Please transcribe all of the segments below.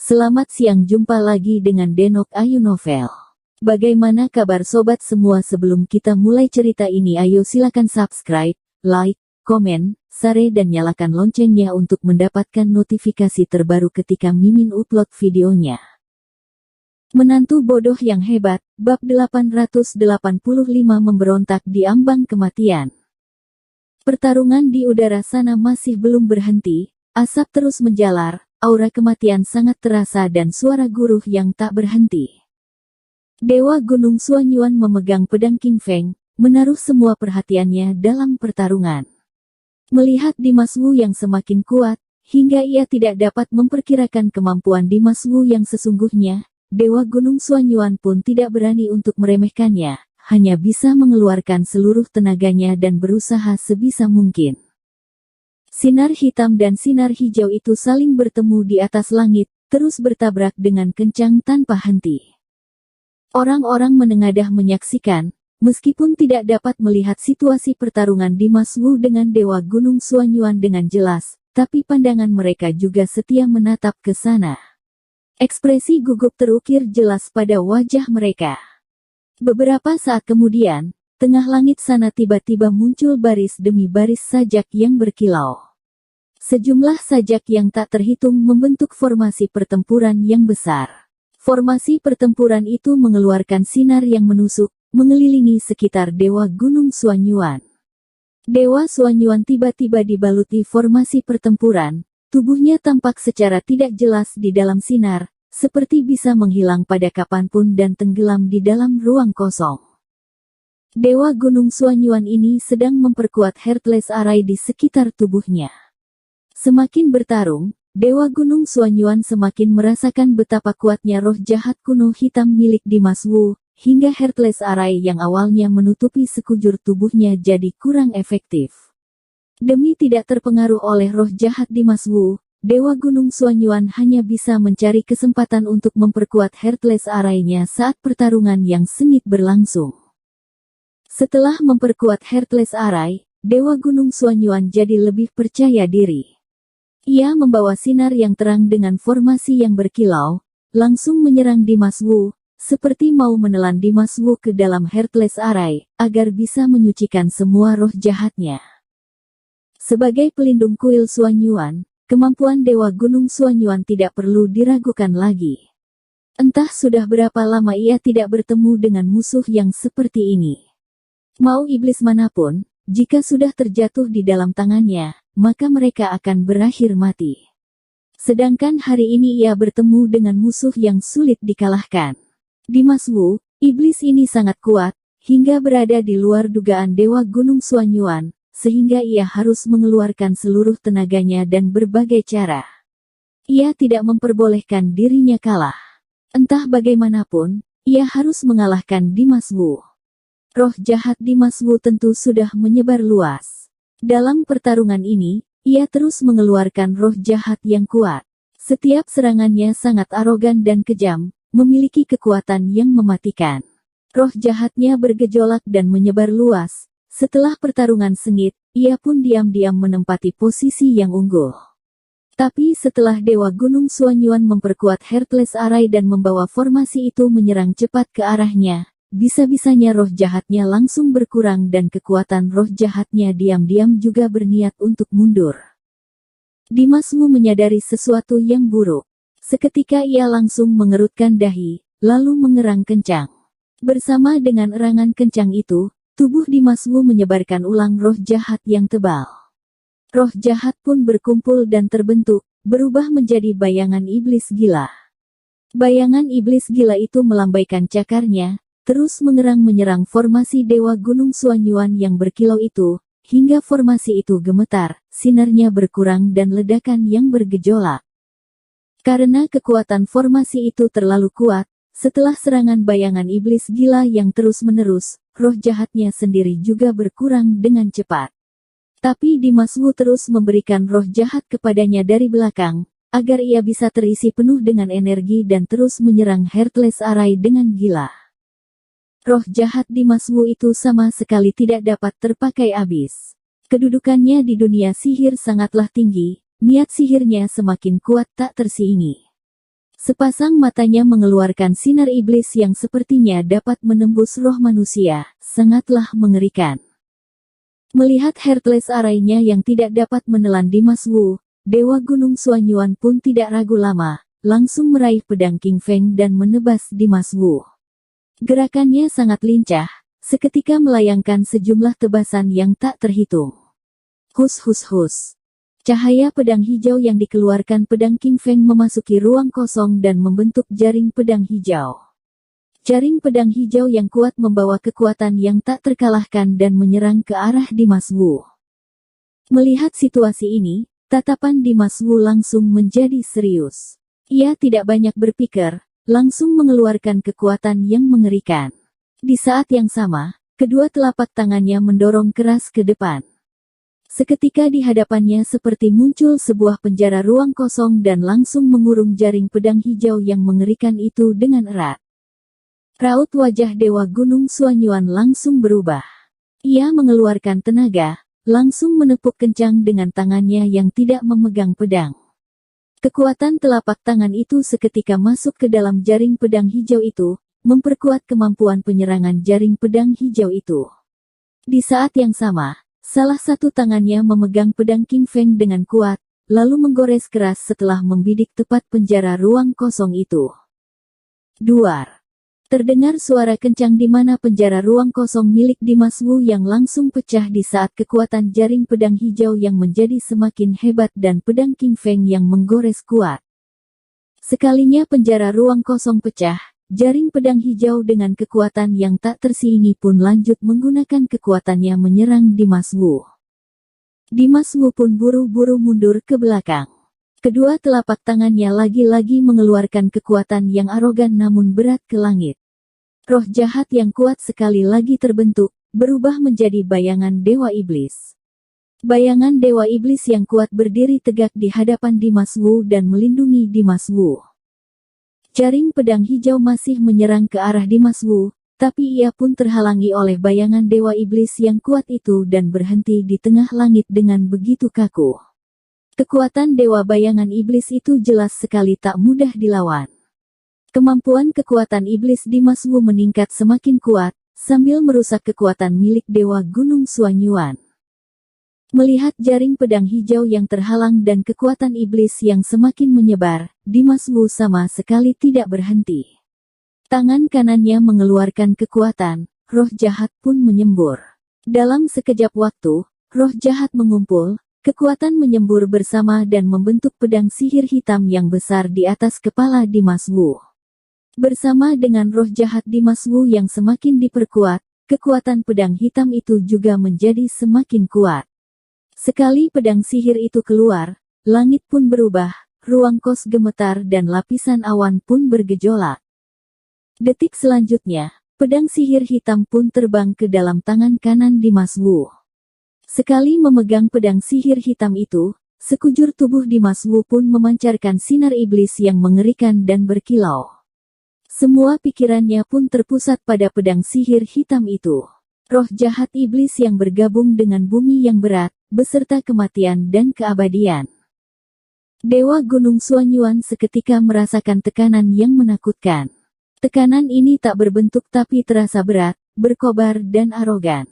Selamat siang, jumpa lagi dengan Denok Ayu Novel. Bagaimana kabar sobat semua? Sebelum kita mulai cerita ini, ayo silakan subscribe, like, komen, share dan nyalakan loncengnya untuk mendapatkan notifikasi terbaru ketika Mimin upload videonya. Menantu bodoh yang hebat, bab 885 memberontak di ambang kematian. Pertarungan di udara sana masih belum berhenti, asap terus menjalar. Aura kematian sangat terasa dan suara guruh yang tak berhenti. Dewa Gunung Suanyuan memegang pedang King Feng, menaruh semua perhatiannya dalam pertarungan. Melihat Dimas Wu yang semakin kuat, hingga ia tidak dapat memperkirakan kemampuan Dimas Wu yang sesungguhnya, Dewa Gunung Suanyuan pun tidak berani untuk meremehkannya, hanya bisa mengeluarkan seluruh tenaganya dan berusaha sebisa mungkin. Sinar hitam dan sinar hijau itu saling bertemu di atas langit, terus bertabrak dengan kencang tanpa henti. Orang-orang menengadah menyaksikan, meskipun tidak dapat melihat situasi pertarungan Dimas Wu dengan Dewa Gunung Suanyuan dengan jelas, tapi pandangan mereka juga setia menatap ke sana. Ekspresi gugup terukir jelas pada wajah mereka. Beberapa saat kemudian, tengah langit sana tiba-tiba muncul baris demi baris sajak yang berkilau. Sejumlah sajak yang tak terhitung membentuk formasi pertempuran yang besar. Formasi pertempuran itu mengeluarkan sinar yang menusuk, mengelilingi sekitar Dewa Gunung Suanyuan. Dewa Suanyuan tiba-tiba dibaluti formasi pertempuran, tubuhnya tampak secara tidak jelas di dalam sinar, seperti bisa menghilang pada kapanpun dan tenggelam di dalam ruang kosong. Dewa Gunung Suanyuan ini sedang memperkuat Heartless Array di sekitar tubuhnya. Semakin bertarung, Dewa Gunung Suanyuan semakin merasakan betapa kuatnya roh jahat kuno hitam milik Dimas Wu, hingga Heartless Array yang awalnya menutupi sekujur tubuhnya jadi kurang efektif. Demi tidak terpengaruh oleh roh jahat Dimas Wu, Dewa Gunung Suanyuan hanya bisa mencari kesempatan untuk memperkuat Heartless Array-nya saat pertarungan yang sengit berlangsung. Setelah memperkuat Heartless Array, Dewa Gunung Suanyuan jadi lebih percaya diri. Ia membawa sinar yang terang dengan formasi yang berkilau, langsung menyerang Dimas Wu, seperti mau menelan Dimas Wu ke dalam Heartless Array, agar bisa menyucikan semua roh jahatnya. Sebagai pelindung kuil Suanyuan, kemampuan Dewa Gunung Suanyuan tidak perlu diragukan lagi. Entah sudah berapa lama ia tidak bertemu dengan musuh yang seperti ini. Mau iblis manapun, jika sudah terjatuh di dalam tangannya, maka mereka akan berakhir mati. Sedangkan hari ini ia bertemu dengan musuh yang sulit dikalahkan. Dimas Wu, iblis ini sangat kuat, hingga berada di luar dugaan Dewa Gunung Suanyuan, sehingga ia harus mengeluarkan seluruh tenaganya dan berbagai cara. Ia tidak memperbolehkan dirinya kalah. Entah bagaimanapun, ia harus mengalahkan Dimas Wu. Roh jahat Dimas Wu tentu sudah menyebar luas. Dalam pertarungan ini, ia terus mengeluarkan roh jahat yang kuat. Setiap serangannya sangat arogan dan kejam, memiliki kekuatan yang mematikan. Roh jahatnya bergejolak dan menyebar luas. Setelah pertarungan sengit, ia pun diam-diam menempati posisi yang unggul. Tapi setelah Dewa Gunung Suanyuan memperkuat Heartless Array dan membawa formasi itu menyerang cepat ke arahnya, bisa-bisanya roh jahatnya langsung berkurang dan kekuatan roh jahatnya diam-diam juga berniat untuk mundur. Dimas Wu menyadari sesuatu yang buruk. Seketika ia langsung mengerutkan dahi, lalu mengerang kencang. Bersama dengan erangan kencang itu, tubuh Dimas Wu menyebarkan ulang roh jahat yang tebal. Roh jahat pun berkumpul dan terbentuk, berubah menjadi bayangan iblis gila. Bayangan iblis gila itu melambaikan cakarnya, terus mengerang menyerang formasi Dewa Gunung Suanyuan yang berkilau itu, hingga formasi itu gemetar, sinarnya berkurang dan ledakan yang bergejolak. Karena kekuatan formasi itu terlalu kuat, setelah serangan bayangan iblis gila yang terus-menerus, roh jahatnya sendiri juga berkurang dengan cepat. Tapi Dimas Wu terus memberikan roh jahat kepadanya dari belakang, agar ia bisa terisi penuh dengan energi dan terus menyerang Heartless Array dengan gila. Roh jahat Dimas Wu itu sama sekali tidak dapat terpakai habis. Kedudukannya di dunia sihir sangatlah tinggi, niat sihirnya semakin kuat tak tersingi. Sepasang matanya mengeluarkan sinar iblis yang sepertinya dapat menembus roh manusia, sangatlah mengerikan. Melihat Heartless Array-nya yang tidak dapat menelan Dimas Wu, Dewa Gunung Suanyuan pun tidak ragu lama, langsung meraih pedang King Feng dan menebas Dimas Wu. Gerakannya sangat lincah, seketika melayangkan sejumlah tebasan yang tak terhitung. Hus hus hus. Cahaya pedang hijau yang dikeluarkan pedang King Feng memasuki ruang kosong dan membentuk jaring pedang hijau. Jaring pedang hijau yang kuat membawa kekuatan yang tak terkalahkan dan menyerang ke arah Dimas Wu. Melihat situasi ini, tatapan Dimas Wu langsung menjadi serius. Ia tidak banyak berpikir, langsung mengeluarkan kekuatan yang mengerikan. Di saat yang sama, kedua telapak tangannya mendorong keras ke depan. Seketika di hadapannya seperti muncul sebuah penjara ruang kosong dan langsung mengurung jaring pedang hijau yang mengerikan itu dengan erat. Raut wajah Dewa Gunung Suanyuan langsung berubah. Ia mengeluarkan tenaga, langsung menepuk kencang dengan tangannya yang tidak memegang pedang. Kekuatan telapak tangan itu seketika masuk ke dalam jaring pedang hijau itu, memperkuat kemampuan penyerangan jaring pedang hijau itu. Di saat yang sama, salah satu tangannya memegang pedang King Feng dengan kuat, lalu menggores keras setelah membidik tepat penjara ruang kosong itu. Duar. Terdengar suara kencang di mana penjara ruang kosong milik Dimas Wu yang langsung pecah di saat kekuatan jaring pedang hijau yang menjadi semakin hebat dan pedang King Feng yang menggores kuat. Sekalinya penjara ruang kosong pecah, jaring pedang hijau dengan kekuatan yang tak tersiingi pun lanjut menggunakan kekuatannya menyerang Dimas Wu. Dimas Wu pun buru-buru mundur ke belakang. Kedua telapak tangannya lagi-lagi mengeluarkan kekuatan yang arogan namun berat ke langit. Roh jahat yang kuat sekali lagi terbentuk, berubah menjadi bayangan Dewa Iblis. Bayangan Dewa Iblis yang kuat berdiri tegak di hadapan Dimas Wu dan melindungi Dimas Wu. Jaring pedang hijau masih menyerang ke arah Dimas Wu, tapi ia pun terhalangi oleh bayangan Dewa Iblis yang kuat itu dan berhenti di tengah langit dengan begitu kaku. Kekuatan Dewa Bayangan Iblis itu jelas sekali tak mudah dilawan. Kemampuan kekuatan Iblis Dimas Wu meningkat semakin kuat, sambil merusak kekuatan milik Dewa Gunung Suanyuan. Melihat jaring pedang hijau yang terhalang dan kekuatan iblis yang semakin menyebar, Dimas Wu sama sekali tidak berhenti. Tangan kanannya mengeluarkan kekuatan, roh jahat pun menyembur. Dalam sekejap waktu, roh jahat mengumpul, kekuatan menyembur bersama dan membentuk pedang sihir hitam yang besar di atas kepala Dimas Wu. Bersama dengan roh jahat Dimas Wu yang semakin diperkuat, kekuatan pedang hitam itu juga menjadi semakin kuat. Sekali pedang sihir itu keluar, langit pun berubah, ruang kos gemetar dan lapisan awan pun bergejolak. Detik selanjutnya, pedang sihir hitam pun terbang ke dalam tangan kanan Dimas Wu. Sekali memegang pedang sihir hitam itu, sekujur tubuh Dimas Wu pun memancarkan sinar iblis yang mengerikan dan berkilau. Semua pikirannya pun terpusat pada pedang sihir hitam itu. Roh jahat iblis yang bergabung dengan bumi yang berat, beserta kematian dan keabadian. Dewa Gunung Suanyuan seketika merasakan tekanan yang menakutkan. Tekanan ini tak berbentuk tapi terasa berat, berkobar dan arogan.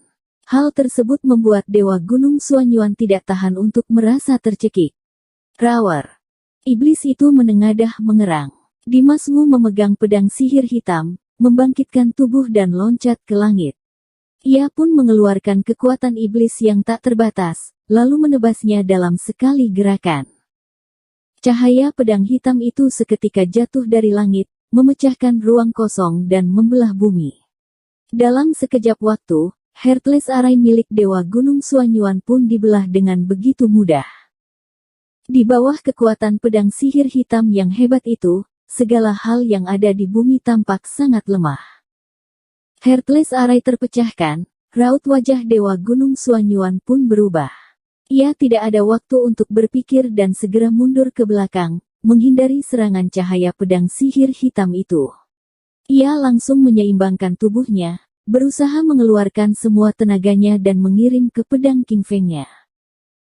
Hal tersebut membuat Dewa Gunung Suanyuan tidak tahan untuk merasa tercekik. Roar. Iblis itu menengadah mengerang. Dimas Wu memegang pedang sihir hitam, membangkitkan tubuh dan loncat ke langit. Ia pun mengeluarkan kekuatan iblis yang tak terbatas, lalu menebasnya dalam sekali gerakan. Cahaya pedang hitam itu seketika jatuh dari langit, memecahkan ruang kosong dan membelah bumi. Dalam sekejap waktu, Heartless Array milik Dewa Gunung Suanyuan pun dibelah dengan begitu mudah. Di bawah kekuatan pedang sihir hitam yang hebat itu, segala hal yang ada di bumi tampak sangat lemah. Heartless Array terpecahkan, raut wajah Dewa Gunung Suanyuan pun berubah. Ia tidak ada waktu untuk berpikir dan segera mundur ke belakang, menghindari serangan cahaya pedang sihir hitam itu. Ia langsung menyeimbangkan tubuhnya, berusaha mengeluarkan semua tenaganya dan mengirim ke pedang King Feng-nya.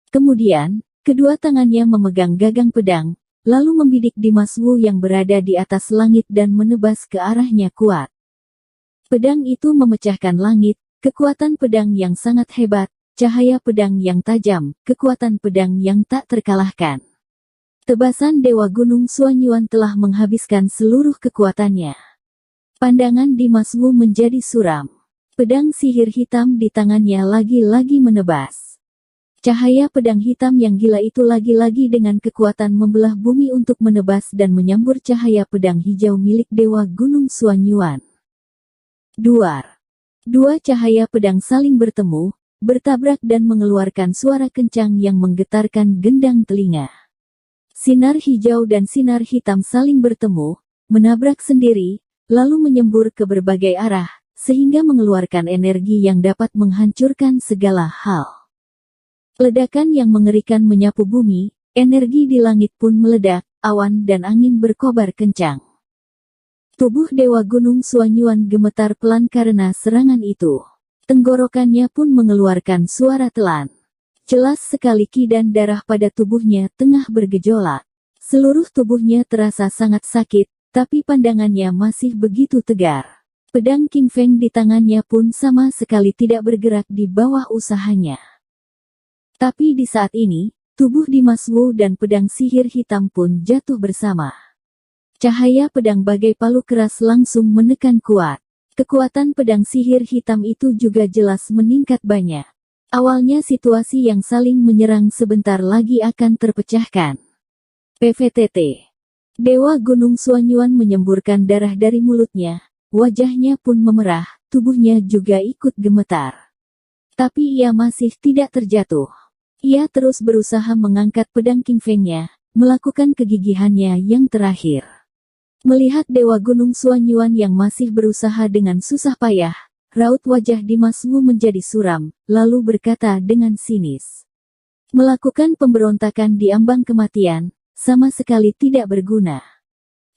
Kemudian, kedua tangannya memegang gagang pedang, lalu membidik Dimas Wu yang berada di atas langit dan menebas ke arahnya kuat. Pedang itu memecahkan langit, kekuatan pedang yang sangat hebat, cahaya pedang yang tajam, kekuatan pedang yang tak terkalahkan. Tebasan Dewa Gunung Suanyuan telah menghabiskan seluruh kekuatannya. Pandangan Dimas Wu menjadi suram. Pedang sihir hitam di tangannya lagi-lagi menebas. Cahaya pedang hitam yang gila itu lagi-lagi dengan kekuatan membelah bumi untuk menebas dan menyambur cahaya pedang hijau milik Dewa Gunung Suanyuan. Duar. Dua cahaya pedang saling bertemu, bertabrak dan mengeluarkan suara kencang yang menggetarkan gendang telinga. Sinar hijau dan sinar hitam saling bertemu, menabrak sendiri, lalu menyembur ke berbagai arah, sehingga mengeluarkan energi yang dapat menghancurkan segala hal. Ledakan yang mengerikan menyapu bumi, energi di langit pun meledak, awan dan angin berkobar kencang. Tubuh Dewa Gunung Suanyuan gemetar pelan karena serangan itu. Tenggorokannya pun mengeluarkan suara telan. Jelas sekali ki dan darah pada tubuhnya tengah bergejolak. Seluruh tubuhnya terasa sangat sakit, tapi pandangannya masih begitu tegar. Pedang King Feng di tangannya pun sama sekali tidak bergerak di bawah usahanya. Tapi di saat ini, tubuh Dimas Wu dan pedang sihir hitam pun jatuh bersama. Cahaya pedang bagai palu keras langsung menekan kuat. Kekuatan pedang sihir hitam itu juga jelas meningkat banyak. Awalnya situasi yang saling menyerang sebentar lagi akan terpecahkan. PVTT. Dewa Gunung Suanyuan menyemburkan darah dari mulutnya, wajahnya pun memerah, tubuhnya juga ikut gemetar. Tapi ia masih tidak terjatuh. Ia terus berusaha mengangkat pedang King Feng-nya, melakukan kegigihannya yang terakhir. Melihat Dewa Gunung Suanyuan yang masih berusaha dengan susah payah, raut wajah Dimas Wu menjadi suram, lalu berkata dengan sinis. Melakukan pemberontakan di ambang kematian, sama sekali tidak berguna.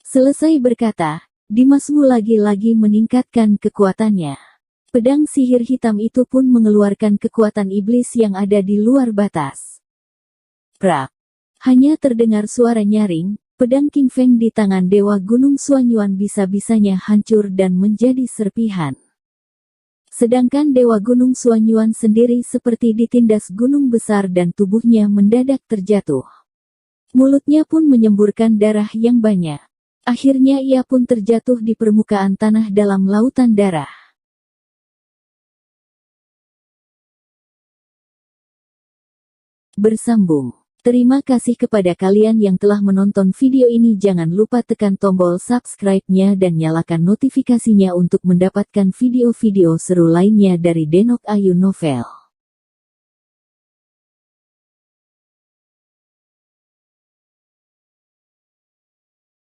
Selesai berkata, Dimas Wu lagi-lagi meningkatkan kekuatannya. Pedang sihir hitam itu pun mengeluarkan kekuatan iblis yang ada di luar batas. Prak. Hanya terdengar suara nyaring. Pedang King Feng di tangan Dewa Gunung Suanyuan bisa-bisanya hancur dan menjadi serpihan. Sedangkan Dewa Gunung Suanyuan sendiri seperti ditindas gunung besar dan tubuhnya mendadak terjatuh. Mulutnya pun menyemburkan darah yang banyak. Akhirnya ia pun terjatuh di permukaan tanah dalam lautan darah. Bersambung. Terima kasih kepada kalian yang telah menonton video ini. Jangan lupa tekan tombol subscribe-nya dan nyalakan notifikasinya untuk mendapatkan video-video seru lainnya dari Denok Ayu Novel.